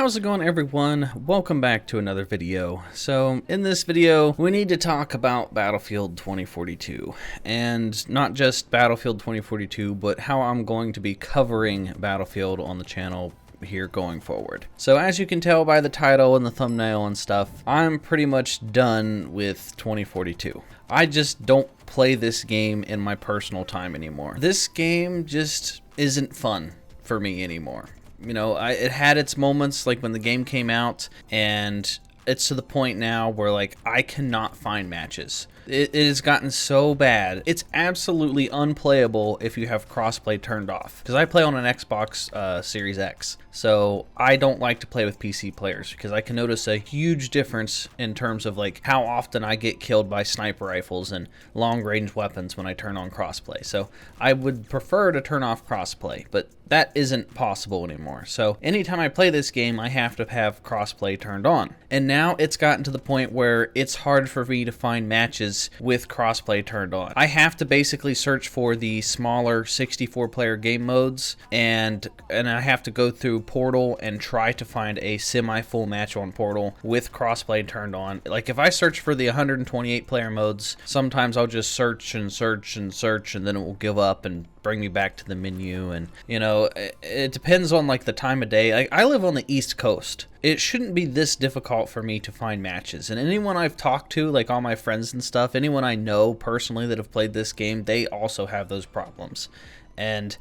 How's it going, everyone? Welcome back to another video. So in this video we need to talk about Battlefield 2042, and not just Battlefield 2042, but how I'm going to be covering Battlefield on the channel here going forward. So as you can tell by the title and the thumbnail and stuff, I'm pretty much done with 2042. I just don't play this game in my personal time anymore. This game just isn't fun for me anymore. You know, it had its moments, like when the game came out, and it's to the point now where, like, I cannot find matches. It has gotten so bad. It's absolutely unplayable if you have crossplay turned off. Because I play on an Xbox Series X, so I don't like to play with PC players because I can notice a huge difference in terms of like how often I get killed by sniper rifles and long-range weapons when I turn on crossplay. So I would prefer to turn off crossplay, but that isn't possible anymore. So anytime I play this game, I have to have crossplay turned on. And now it's gotten to the point where it's hard for me to find matches with crossplay turned on. I have to basically search for the smaller 64-player game modes, and I have to go through Portal and try to find a semi-full match on Portal with crossplay turned on. Like if I search for the 128-player modes, sometimes I'll just search and search and search, and then it will give up and bring me back to the menu. And you know, it depends on like the time of day. Like I live on the East Coast. It shouldn't be this difficult for me to find matches. And anyone I've talked to, like all my friends and stuff, anyone I know personally that have played this game, they also have those problems. And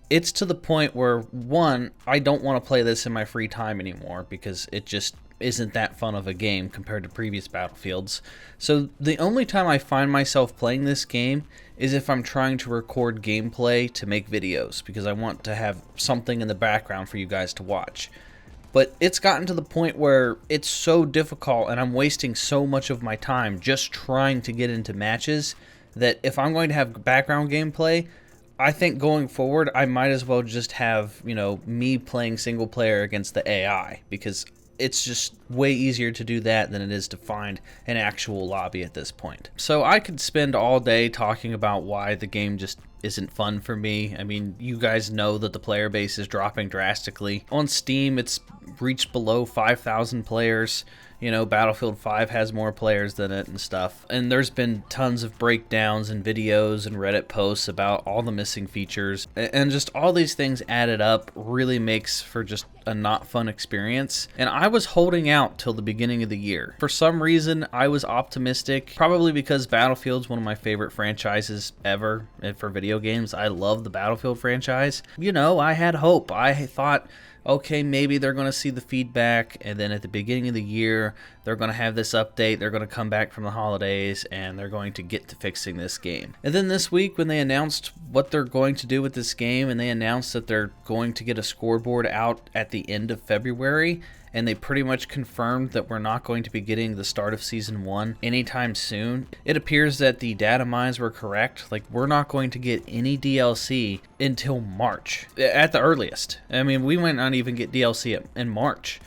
it's to the point where, one, I don't want to play this in my free time anymore because it just isn't that fun of a game compared to previous Battlefields. So the only time I find myself playing this game is if I'm trying to record gameplay to make videos, because I want to have something in the background for you guys to watch. But it's gotten to the point where it's so difficult and I'm wasting so much of my time just trying to get into matches that if I'm going to have background gameplay, I think going forward I might as well just have, you know, me playing single player against the AI, because it's just way easier to do that than it is to find an actual lobby at this point. So I could spend all day talking about why the game just isn't fun for me. I mean, you guys know that the player base is dropping drastically. On Steam, it's reached below 5,000 players. You know, Battlefield 5 has more players than it and stuff. And there's been tons of breakdowns and videos and Reddit posts about all the missing features. And just all these things added up really makes for just a not fun experience. And I was holding out till the beginning of the year. For some reason, I was optimistic, probably because Battlefield's one of my favorite franchises ever for video games. I love the Battlefield franchise. You know, I had hope. I thought, okay, maybe they're going to see the feedback, and then at the beginning of the year, they're going to have this update, they're going to come back from the holidays, and they're going to get to fixing this game. And then this week, when they announced what they're going to do with this game, and they announced that they're going to get a scoreboard out at the end of February, and they pretty much confirmed that we're not going to be getting the start of Season 1 anytime soon. It appears that the data mines were correct. Like, we're not going to get any DLC until March, at the earliest. I mean, we might not even get DLC in March,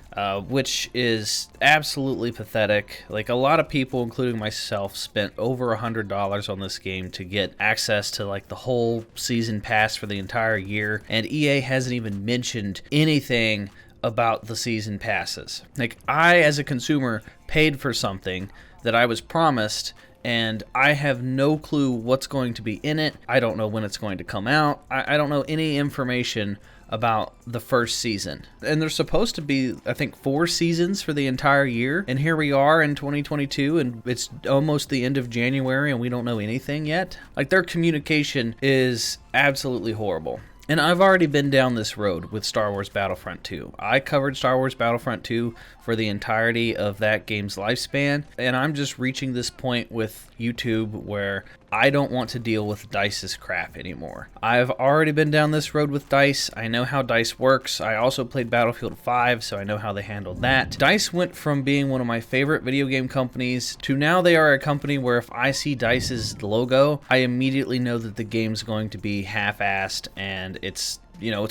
which is absolutely pathetic. Like, a lot of people, including myself, spent over $100 on this game to get access to, like, the whole season pass for the entire year, and EA hasn't even mentioned anything about the season passes. Like, I as a consumer paid for something that I was promised, and I have no clue what's going to be in it. I don't know when it's going to come out. I don't know any information about the first season. And there's supposed to be, I think, 4 seasons for the entire year, and here we are in 2022, and it's almost the end of January and we don't know anything yet. Like, their communication is absolutely horrible. And I've already been down this road with Star Wars Battlefront 2. I covered Star Wars Battlefront 2 for the entirety of that game's lifespan, and I'm just reaching this point with YouTube where I don't want to deal with DICE's crap anymore. I've already been down this road with DICE. I know how DICE works. I also played Battlefield 5, so I know how they handled that. DICE went from being one of my favorite video game companies to now they are a company where if I see DICE's logo, I immediately know that the game's going to be half-assed and it's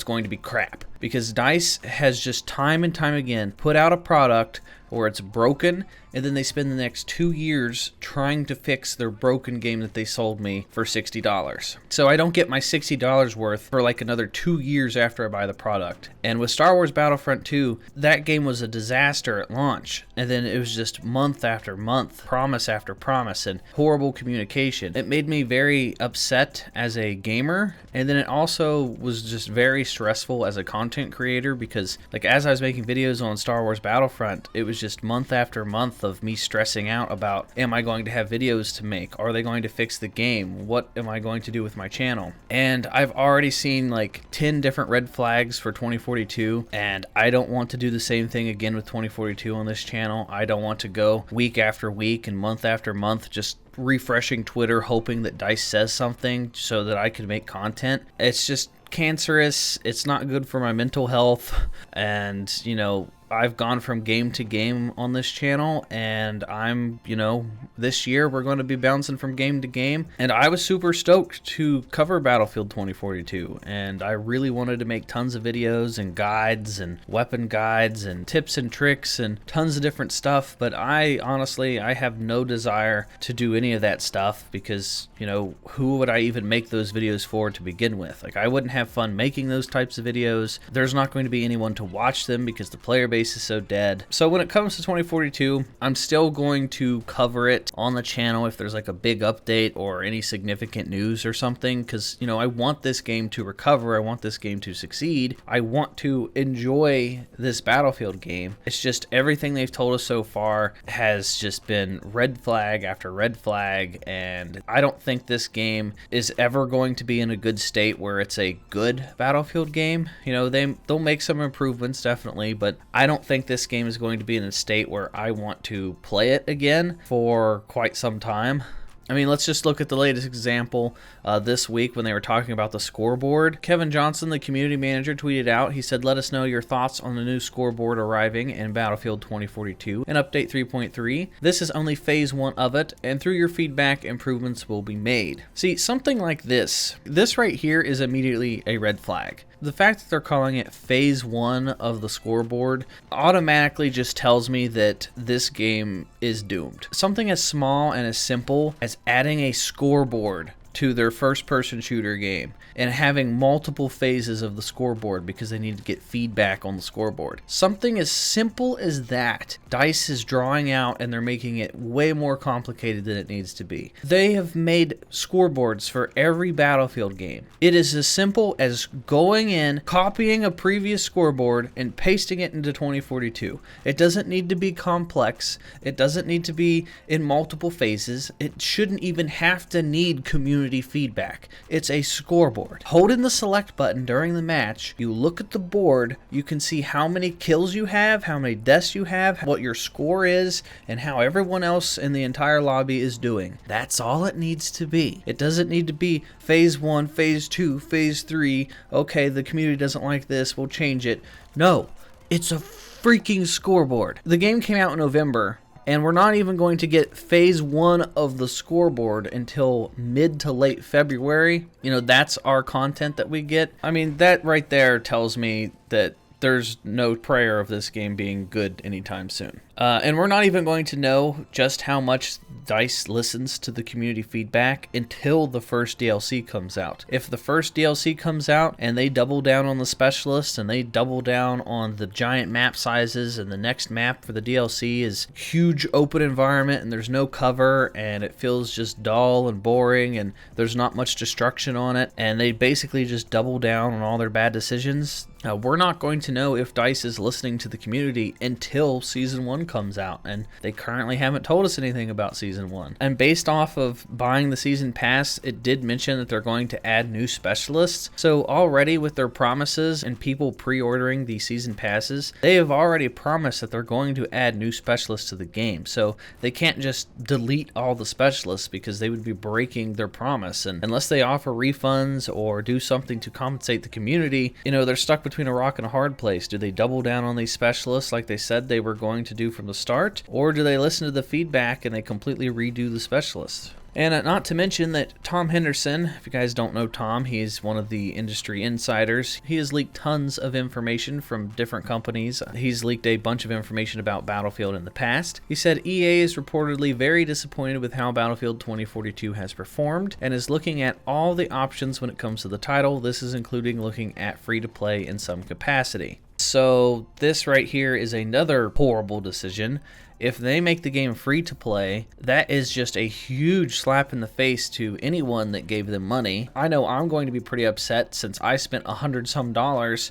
going to be crap. Because DICE has just time and time again put out a product or it's broken, and then they spend the next 2 years trying to fix their broken game that they sold me for $60. So I don't get my $60 worth for like another 2 years after I buy the product. And with Star Wars Battlefront 2, that game was a disaster at launch, and then it was just month after month, promise after promise, and horrible communication. It made me very upset as a gamer, and then it also was just very stressful as a content creator, because like as I was making videos on Star Wars Battlefront, it was just month after month of me stressing out about, am I going to have videos to make? Are they going to fix the game? What am I going to do with my channel? And I've already seen like 10 different red flags for 2042, and I don't want to do the same thing again with 2042 on this channel. I don't want to go week after week and month after month just refreshing Twitter hoping that DICE says something so that I can make content. It's just cancerous. It's not good for my mental health, and you know, I've gone from game to game on this channel, and I'm, you know, this year we're going to be bouncing from game to game, and I was super stoked to cover Battlefield 2042, and I really wanted to make tons of videos and guides and weapon guides and tips and tricks and tons of different stuff, but I honestly have no desire to do any of that stuff, because, you know, who would I even make those videos for to begin with? Like, I wouldn't have fun making those types of videos. There's not going to be anyone to watch them because the player base is so dead. So when it comes to 2042, I'm still going to cover it on the channel if there's like a big update or any significant news or something, because, you know, I want this game to recover. I want this game to succeed. I want to enjoy this Battlefield game. It's just everything they've told us so far has just been red flag after red flag, and I don't think this game is ever going to be in a good state where it's a good Battlefield game. You know, they'll make some improvements definitely, but I don't think this game is going to be in a state where I want to play it again for quite some time. I mean, let's just look at the latest example this week when they were talking about the scoreboard. Kevin Johnson, the community manager, tweeted out, he said, "Let us know your thoughts on the new scoreboard arriving in Battlefield 2042 and Update 3.3. This is only phase 1 of it, and through your feedback, improvements will be made." See, something like this right here is immediately a red flag. The fact that they're calling it phase 1 of the scoreboard automatically just tells me that this game is doomed. Something as small and as simple as adding a scoreboard to their first-person shooter game and having multiple phases of the scoreboard because they need to get feedback on the scoreboard. Something as simple as that, DICE is drawing out, and they're making it way more complicated than it needs to be. They have made scoreboards for every Battlefield game. It is as simple as going in, copying a previous scoreboard, and pasting it into 2042. It doesn't need to be complex. It doesn't need to be in multiple phases. It shouldn't even have to need community feedback. It's a scoreboard. Holding the select button during the match, you look at the board, you can see how many kills you have, how many deaths you have, what your score is, and how everyone else in the entire lobby is doing. That's all it needs to be. It doesn't need to be phase 1, phase 2, phase 3. Okay, the community doesn't like this, we'll change it. No, it's a freaking scoreboard. The game came out in November, and we're not even going to get phase 1 of the scoreboard until mid to late February. You know, that's our content that we get. I mean, that right there tells me that there's no prayer of this game being good anytime soon. And we're not even going to know just how much DICE listens to the community feedback until the first DLC comes out. If the first DLC comes out and they double down on the specialists and they double down on the giant map sizes, and the next map for the DLC is huge open environment and there's no cover and it feels just dull and boring and there's not much destruction on it, and they basically just double down on all their bad decisions, we're not going to know if DICE is listening to the community until Season 1 comes out, and they currently haven't told us anything about Season 1. And based off of buying the Season Pass, it did mention that they're going to add new specialists. So already with their promises and people pre-ordering the Season Passes, they have already promised that they're going to add new specialists to the game. So they can't just delete all the specialists because they would be breaking their promise. And unless they offer refunds or do something to compensate the community, you know, they're stuck between a rock and a hard place. Do they double down on these specialists like they said they were going to do from the start, or do they listen to the feedback and they completely redo the specialists? And not to mention that Tom Henderson, if you guys don't know Tom, he's one of the industry insiders. He has leaked tons of information from different companies. He's leaked a bunch of information about Battlefield in the past. He said EA is reportedly very disappointed with how Battlefield 2042 has performed and is looking at all the options when it comes to the title. This is including looking at free-to-play in some capacity. So this right here is another horrible decision. If they make the game free to play, that is just a huge slap in the face to anyone that gave them money. I know I'm going to be pretty upset since I spent $100 some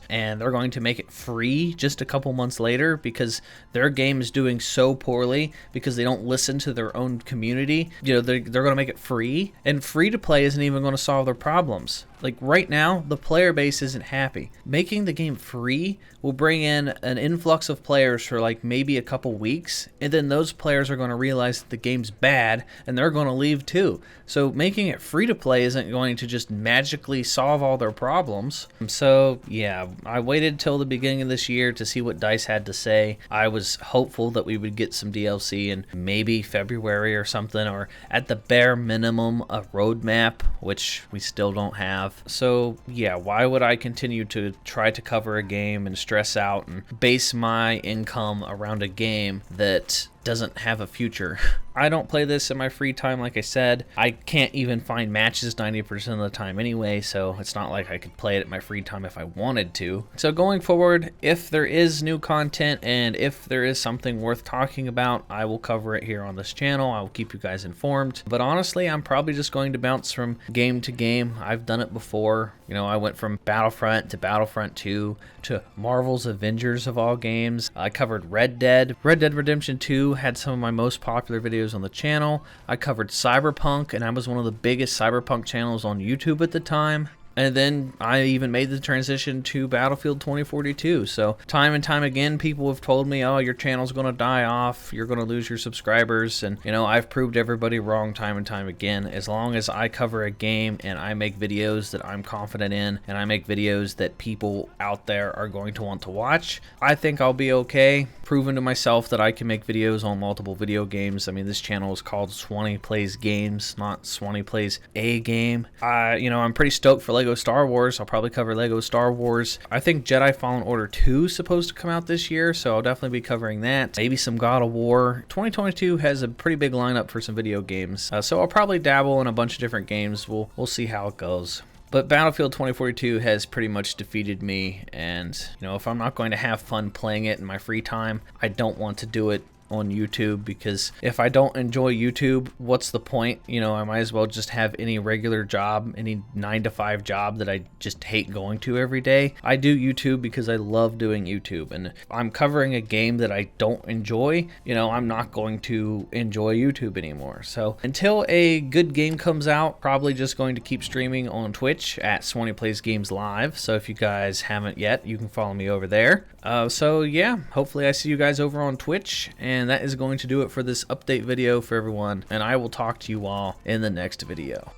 and they're going to make it free just a couple months later because their game is doing so poorly because they don't listen to their own community. You know, they're going to make it free, and free to play isn't even going to solve their problems. Like right now, the player base isn't happy. Making the game free will bring in an influx of players for like maybe a couple weeks, and then those players are going to realize that the game's bad and they're going to leave too. So making it free to play isn't going to just magically solve all their problems. So yeah, I waited till the beginning of this year to see what DICE had to say. I was hopeful that we would get some DLC in maybe February or something, or at the bare minimum a roadmap, which we still don't have. So yeah, why would I continue to try to cover a game and stress out and base my income around a game that doesn't have a future? I don't play this in my free time, like I said. I can't even find matches 90% of the time anyway, so it's not like I could play it at my free time if I wanted to. So going forward, if there is new content and if there is something worth talking about, I will cover it here on this channel. I will keep you guys informed. But honestly, I'm probably just going to bounce from game to game. I've done it before. You know, I went from Battlefront to Battlefront 2 to Marvel's Avengers of all games. I covered Red Dead. Red Dead Redemption 2 had some of my most popular videos on the channel. I covered Cyberpunk, and I was one of the biggest Cyberpunk channels on YouTube at the time. And then I even made the transition to Battlefield 2042. So time and time again, people have told me, oh, your channel's going to die off. You're going to lose your subscribers. And, you know, I've proved everybody wrong time and time again. As long as I cover a game and I make videos that I'm confident in, and I make videos that people out there are going to want to watch, I think I'll be okay. Proven to myself that I can make videos on multiple video games. I mean, this channel is called SwanyPlaysGames, not SwanyPlaysAGame. You know, I'm pretty stoked for Lego Star Wars. I'll probably cover Lego Star Wars. I think Jedi Fallen Order 2 is supposed to come out this year, so I'll definitely be covering that. Maybe some God of War. 2022 has a pretty big lineup for some video games, so I'll probably dabble in a bunch of different games. We'll see how it goes. But Battlefield 2042 has pretty much defeated me, and you know, if I'm not going to have fun playing it in my free time, I don't want to do it on YouTube, because if I don't enjoy YouTube, what's the point? You know, I might as well just have any regular job, any 9-to-5 job that I just hate going to every day. I do YouTube because I love doing YouTube, and if I'm covering a game that I don't enjoy, you know, I'm not going to enjoy YouTube anymore. So until a good game comes out, probably just going to keep streaming on Twitch at SwanyPlaysGames Live. So if you guys haven't yet, you can follow me over there. So yeah, hopefully I see you guys over on Twitch, and that is going to do it for this update video for everyone, and I will talk to you all in the next video.